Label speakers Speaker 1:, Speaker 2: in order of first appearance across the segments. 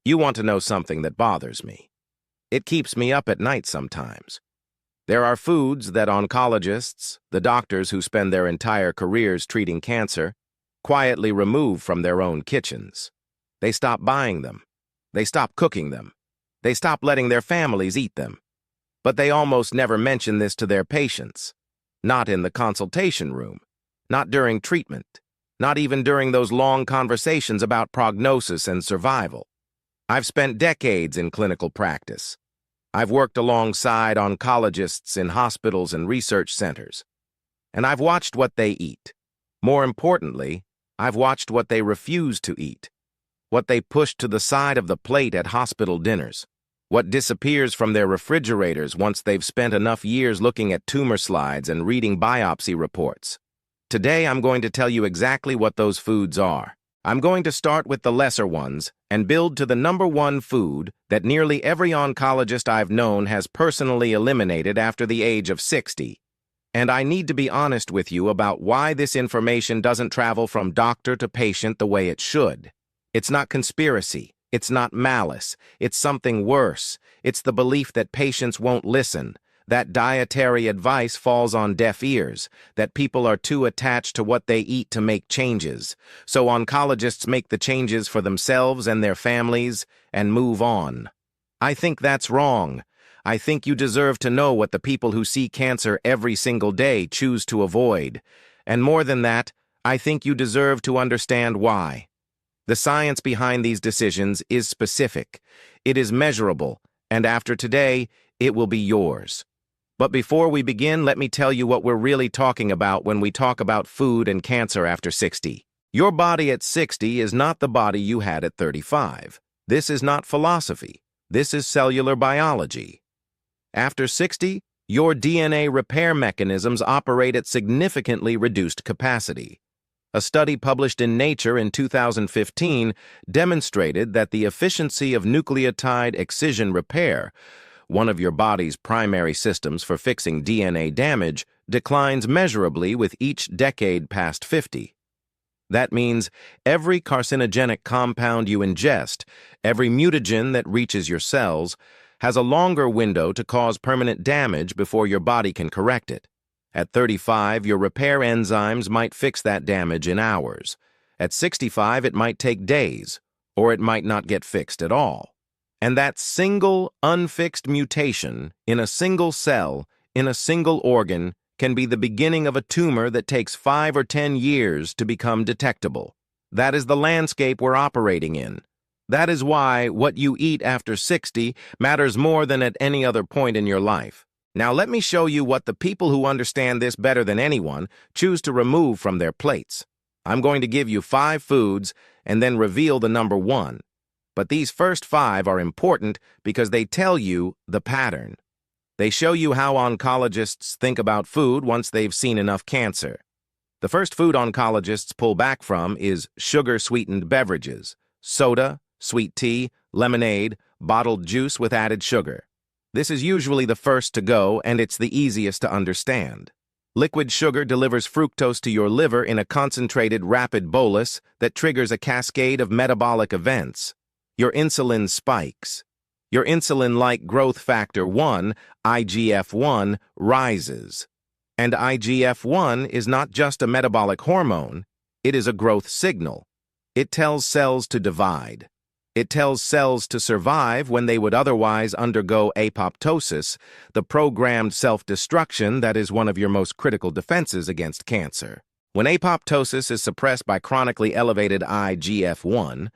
Speaker 1: You want to know something that bothers me. It keeps me up at night sometimes. There are foods that oncologists, the doctors who spend their entire careers treating cancer, quietly remove from their own kitchens. They stop buying them. They stop cooking them. They stop letting their families eat them. But they almost never mention this to their patients. Not in the consultation room. Not during treatment. Not even during those long conversations about prognosis and survival. I've spent decades in clinical practice. I've worked alongside oncologists in hospitals and research centers. And I've watched what they eat. More importantly, I've watched what they refuse to eat. What they push to the side of the plate at hospital dinners. What disappears from their refrigerators once they've spent enough years looking at tumor slides and reading biopsy reports. Today, I'm going to tell you exactly what those foods are. I'm going to start with the lesser ones and build to the number one food that nearly every oncologist I've known has personally eliminated after the age of 60. And I need to be honest with you about why this information doesn't travel from doctor to patient the way it should. It's not conspiracy. It's not malice. It's something worse. It's the belief that patients won't listen, that dietary advice falls on deaf ears, that people are too attached to what they eat to make changes. So oncologists make the changes for themselves and their families and move on. I think that's wrong. I think you deserve to know what the people who see cancer every single day choose to avoid. And more than that, I think you deserve to understand why. The science behind these decisions is specific. It is measurable, and after today, it will be yours. But before we begin, let me tell you what we're really talking about when we talk about food and cancer after 60. Your body at 60 is not the body you had at 35. This is not philosophy. This is cellular biology. After 60, your DNA repair mechanisms operate at significantly reduced capacity. A study published in Nature in 2015 demonstrated that the efficiency of nucleotide excision repair, one of your body's primary systems for fixing DNA damage, declines measurably with each decade past 50. That means every carcinogenic compound you ingest, every mutagen that reaches your cells, has a longer window to cause permanent damage before your body can correct it. At 35, your repair enzymes might fix that damage in hours. At 65, it might take days, or it might not get fixed at all. And that single, unfixed mutation in a single cell, in a single organ, can be the beginning of a tumor that takes 5 or 10 years to become detectable. That is the landscape we're operating in. That is why what you eat after 60 matters more than at any other point in your life. Now let me show you what the people who understand this better than anyone choose to remove from their plates. I'm going to give you 5 foods and then reveal the number 1. But these first 5 are important because they tell you the pattern. They show you how oncologists think about food once they've seen enough cancer. The first food oncologists pull back from is sugar-sweetened beverages, soda, sweet tea, lemonade, bottled juice with added sugar. This is usually the first to go, and it's the easiest to understand. Liquid sugar delivers fructose to your liver in a concentrated, rapid bolus that triggers a cascade of metabolic events. Your insulin spikes. Your insulin-like growth factor 1, IGF-1, rises. And IGF-1 is not just a metabolic hormone, it is a growth signal. It tells cells to divide. It tells cells to survive when they would otherwise undergo apoptosis, the programmed self-destruction that is one of your most critical defenses against cancer. When apoptosis is suppressed by chronically elevated IGF-1,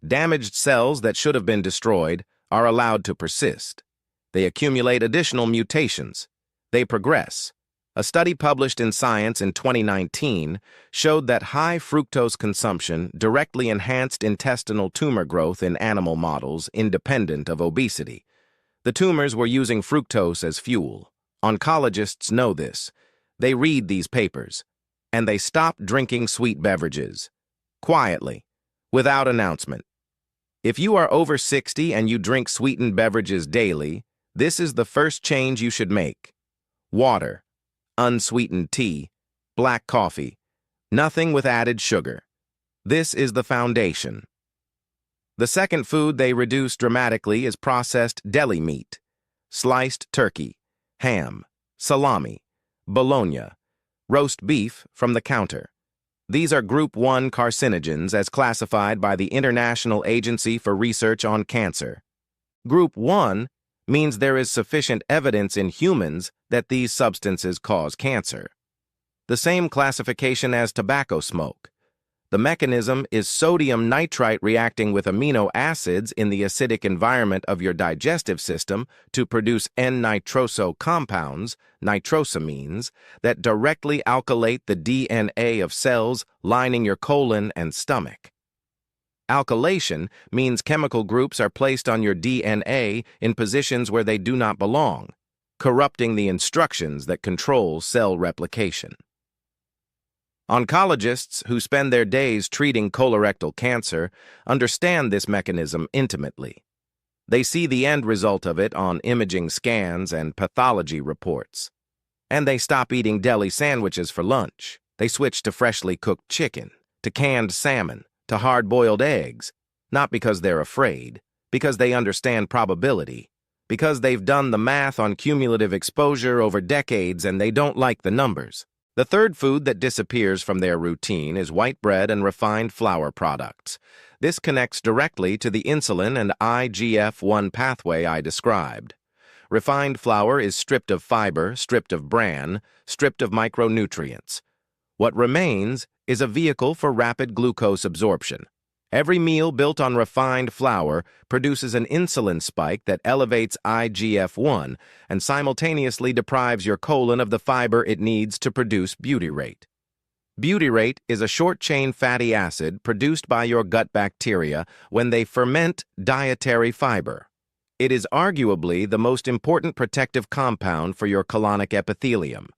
Speaker 1: damaged cells that should have been destroyed are allowed to persist. They accumulate additional mutations. They progress. A study published in Science in 2019 showed that high fructose consumption directly enhanced intestinal tumor growth in animal models independent of obesity. The tumors were using fructose as fuel. Oncologists know this. They read these papers, and they stop drinking sweet beverages. Quietly, without announcement. If you are over 60 and you drink sweetened beverages daily, this is the first change you should make. Water. Unsweetened tea, black coffee, nothing with added sugar. This is the foundation. The second food they reduce dramatically is processed deli meat, sliced turkey, ham, salami, bologna, roast beef from the counter. These are Group 1 carcinogens as classified by the International Agency for Research on Cancer. Group 1 means there is sufficient evidence in humans that these substances cause cancer. The same classification as tobacco smoke. The mechanism is sodium nitrite reacting with amino acids in the acidic environment of your digestive system to produce N-nitroso compounds, nitrosamines, that directly alkylate the DNA of cells lining your colon and stomach. Alkylation means chemical groups are placed on your DNA in positions where they do not belong, corrupting the instructions that control cell replication. Oncologists who spend their days treating colorectal cancer understand this mechanism intimately. They see the end result of it on imaging scans and pathology reports. And they stop eating deli sandwiches for lunch. They switch to freshly cooked chicken, to canned salmon, to hard-boiled eggs, not because they're afraid, because they understand probability, because they've done the math on cumulative exposure over decades and they don't like the numbers. The third food that disappears from their routine is white bread and refined flour products. This connects directly to the insulin and IGF-1 pathway I described. Refined flour is stripped of fiber, stripped of bran, stripped of micronutrients. What remains is a vehicle for rapid glucose absorption. Every meal built on refined flour produces an insulin spike that elevates IGF-1 and simultaneously deprives your colon of the fiber it needs to produce butyrate. Butyrate is a short-chain fatty acid produced by your gut bacteria when they ferment dietary fiber. It is arguably the most important protective compound for your colonic epithelium.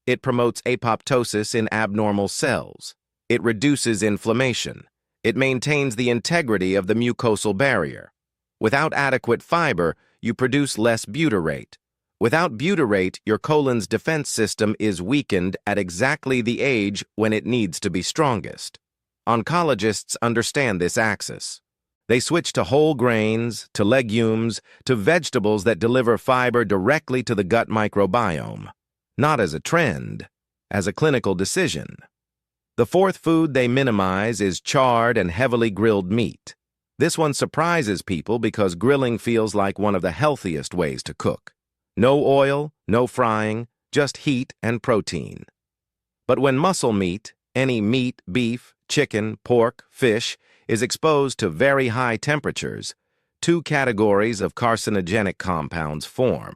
Speaker 1: It promotes apoptosis in abnormal cells. It reduces inflammation. It maintains the integrity of the mucosal barrier. Without adequate fiber, you produce less butyrate. Without butyrate, your colon's defense system is weakened at exactly the age when it needs to be strongest. Oncologists understand this axis. They switch to whole grains, to legumes, to vegetables that deliver fiber directly to the gut microbiome. Not as a trend, as a clinical decision. The fourth food they minimize is charred and heavily grilled meat. This one surprises people because grilling feels like one of the healthiest ways to cook. No oil, no frying, just heat and protein. But when muscle meat, any meat, beef, chicken, pork, fish, is exposed to very high temperatures, two categories of carcinogenic compounds form.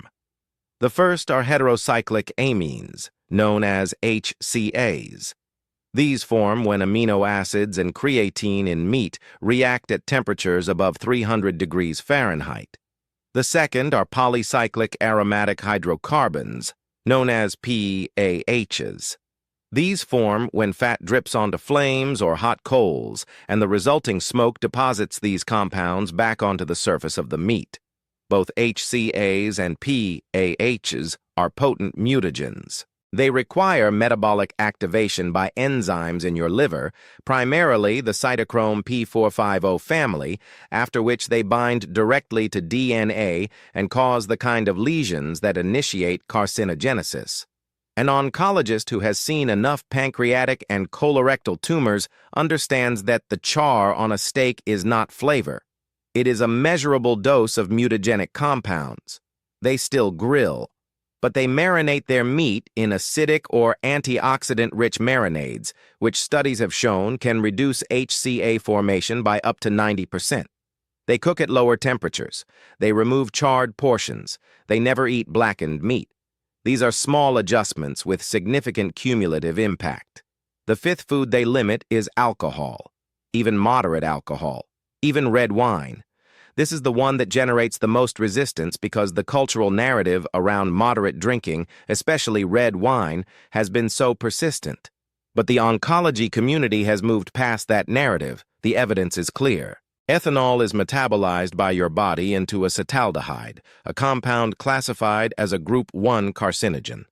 Speaker 1: The first are heterocyclic amines, known as HCAs. These form when amino acids and creatine in meat react at temperatures above 300 degrees Fahrenheit. The second are polycyclic aromatic hydrocarbons, known as PAHs. These form when fat drips onto flames or hot coals, and the resulting smoke deposits these compounds back onto the surface of the meat. Both HCAs and PAHs are potent mutagens. They require metabolic activation by enzymes in your liver, primarily the cytochrome P450 family, after which they bind directly to DNA and cause the kind of lesions that initiate carcinogenesis. An oncologist who has seen enough pancreatic and colorectal tumors understands that the char on a steak is not flavor. It is a measurable dose of mutagenic compounds. They still grill, but they marinate their meat in acidic or antioxidant-rich marinades, which studies have shown can reduce HCA formation by up to 90%. They cook at lower temperatures. They remove charred portions. They never eat blackened meat. These are small adjustments with significant cumulative impact. The fifth food they limit is alcohol, even moderate alcohol, even red wine. This is the one that generates the most resistance because the cultural narrative around moderate drinking, especially red wine, has been so persistent. But the oncology community has moved past that narrative. The evidence is clear. Ethanol is metabolized by your body into acetaldehyde, a compound classified as a Group 1 carcinogen.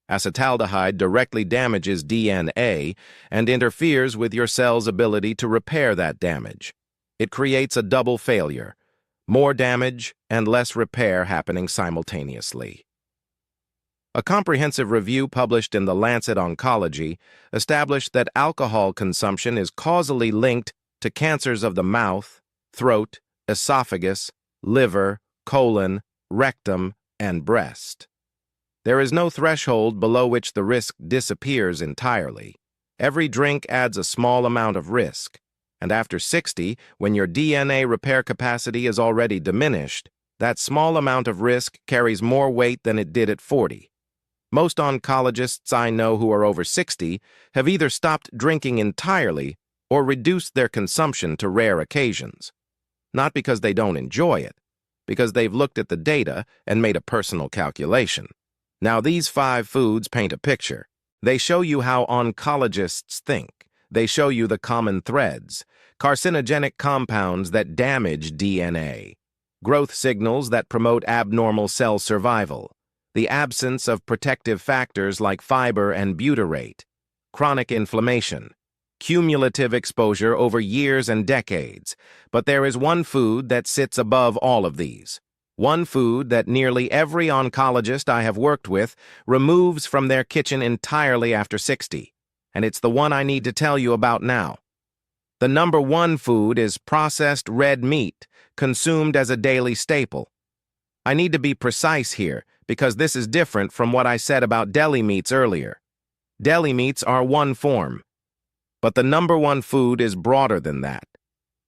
Speaker 1: Acetaldehyde directly damages DNA and interferes with your cell's ability to repair that damage. It creates a double failure, more damage and less repair happening simultaneously. A comprehensive review published in The Lancet Oncology established that alcohol consumption is causally linked to cancers of the mouth, throat, esophagus, liver, colon, rectum, and breast. There is no threshold below which the risk disappears entirely. Every drink adds a small amount of risk, and after 60, when your DNA repair capacity is already diminished, that small amount of risk carries more weight than it did at 40. Most oncologists I know who are over 60 have either stopped drinking entirely or reduced their consumption to rare occasions. Not because they don't enjoy it, because they've looked at the data and made a personal calculation. Now, these 5 foods paint a picture. They show you how oncologists think. They show you the common threads, carcinogenic compounds that damage DNA, growth signals that promote abnormal cell survival, the absence of protective factors like fiber and butyrate, chronic inflammation, cumulative exposure over years and decades. But there is one food that sits above all of these. One food that nearly every oncologist I have worked with removes from their kitchen entirely after 60. And it's the one I need to tell you about now. The number 1 food is processed red meat, consumed as a daily staple. I need to be precise here, because this is different from what I said about deli meats earlier. Deli meats are one form, but the number 1 food is broader than that.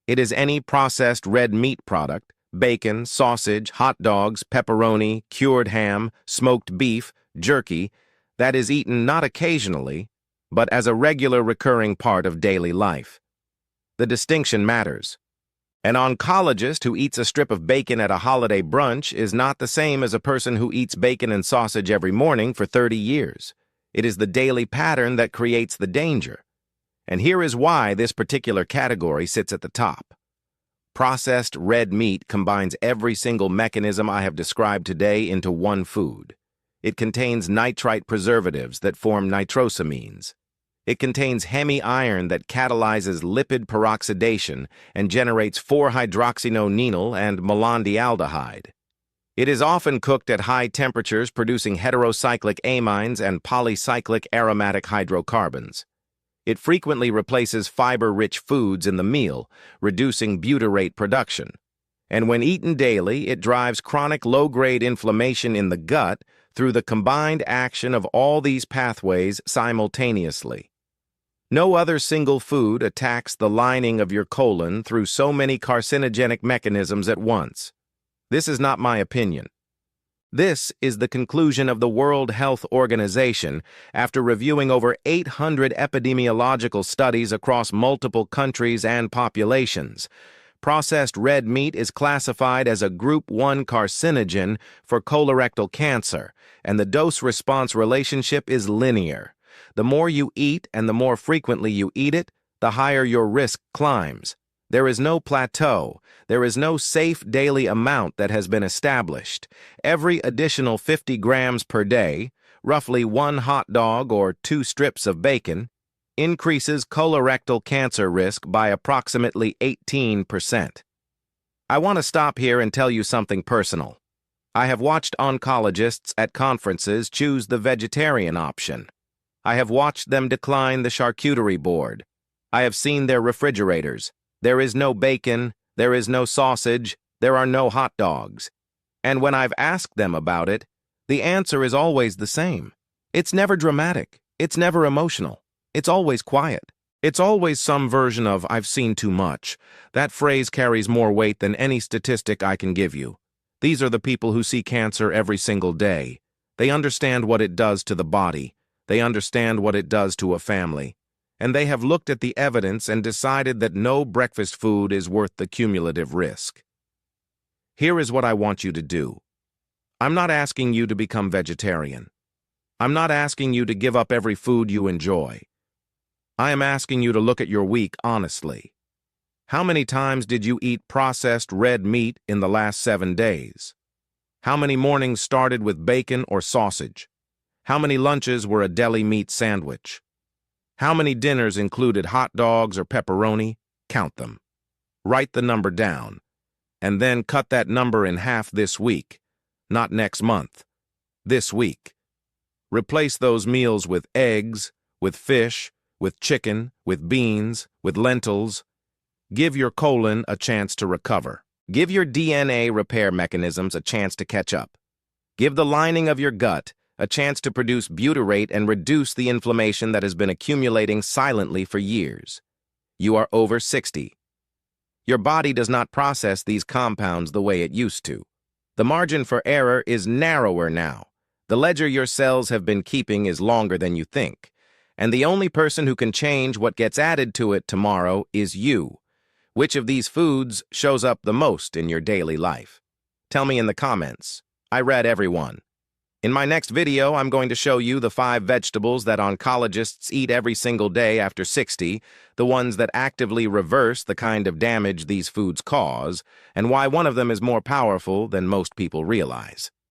Speaker 1: It is any processed red meat product, bacon, sausage, hot dogs, pepperoni, cured ham, smoked beef, jerky, that is eaten not occasionally, but as a regular recurring part of daily life. The distinction matters. An oncologist who eats a strip of bacon at a holiday brunch is not the same as a person who eats bacon and sausage every morning for 30 years. It is the daily pattern that creates the danger. And here is why this particular category sits at the top. Processed red meat combines every single mechanism I have described today into one food. It contains nitrite preservatives that form nitrosamines. It contains heme iron that catalyzes lipid peroxidation and generates 4-hydroxynonenal and malondialdehyde. It is often cooked at high temperatures, producing heterocyclic amines and polycyclic aromatic hydrocarbons. It frequently replaces fiber-rich foods in the meal, reducing butyrate production. And when eaten daily, it drives chronic low-grade inflammation in the gut through the combined action of all these pathways simultaneously. No other single food attacks the lining of your colon through so many carcinogenic mechanisms at once. This is not my opinion. This is the conclusion of the World Health Organization after reviewing over 800 epidemiological studies across multiple countries and populations. Processed red meat is classified as a Group 1 carcinogen for colorectal cancer, and the dose-response relationship is linear. The more you eat and the more frequently you eat it, the higher your risk climbs. There is no plateau. There is no safe daily amount that has been established. Every additional 50 grams per day, roughly 1 hot dog or 2 strips of bacon, increases colorectal cancer risk by approximately 18%. I want to stop here and tell you something personal. I have watched oncologists at conferences choose the vegetarian option. I have watched them decline the charcuterie board. I have seen their refrigerators. There is no bacon, there is no sausage, there are no hot dogs. And when I've asked them about it, the answer is always the same. It's never dramatic. It's never emotional. It's always quiet. It's always some version of, "I've seen too much." That phrase carries more weight than any statistic I can give you. These are the people who see cancer every single day. They understand what it does to the body. They understand what it does to a family. And they have looked at the evidence and decided that no breakfast food is worth the cumulative risk. Here is what I want you to do. I'm not asking you to become vegetarian. I'm not asking you to give up every food you enjoy. I am asking you to look at your week honestly. How many times did you eat processed red meat in the last 7 days? How many mornings started with bacon or sausage? How many lunches were a deli meat sandwich? How many dinners included hot dogs or pepperoni? Count them. Write the number down, and then cut that number in half this week, not next month, this week. Replace those meals with eggs, with fish, with chicken, with beans, with lentils. Give your colon a chance to recover. Give your DNA repair mechanisms a chance to catch up. Give the lining of your gut a chance to produce butyrate and reduce the inflammation that has been accumulating silently for years. You are over 60. Your body does not process these compounds the way it used to. The margin for error is narrower now. The ledger your cells have been keeping is longer than you think. And the only person who can change what gets added to it tomorrow is you. Which of these foods shows up the most in your daily life? Tell me in the comments. I read every one. In my next video, I'm going to show you the 5 vegetables that oncologists eat every single day after 60, the ones that actively reverse the kind of damage these foods cause, and why one of them is more powerful than most people realize.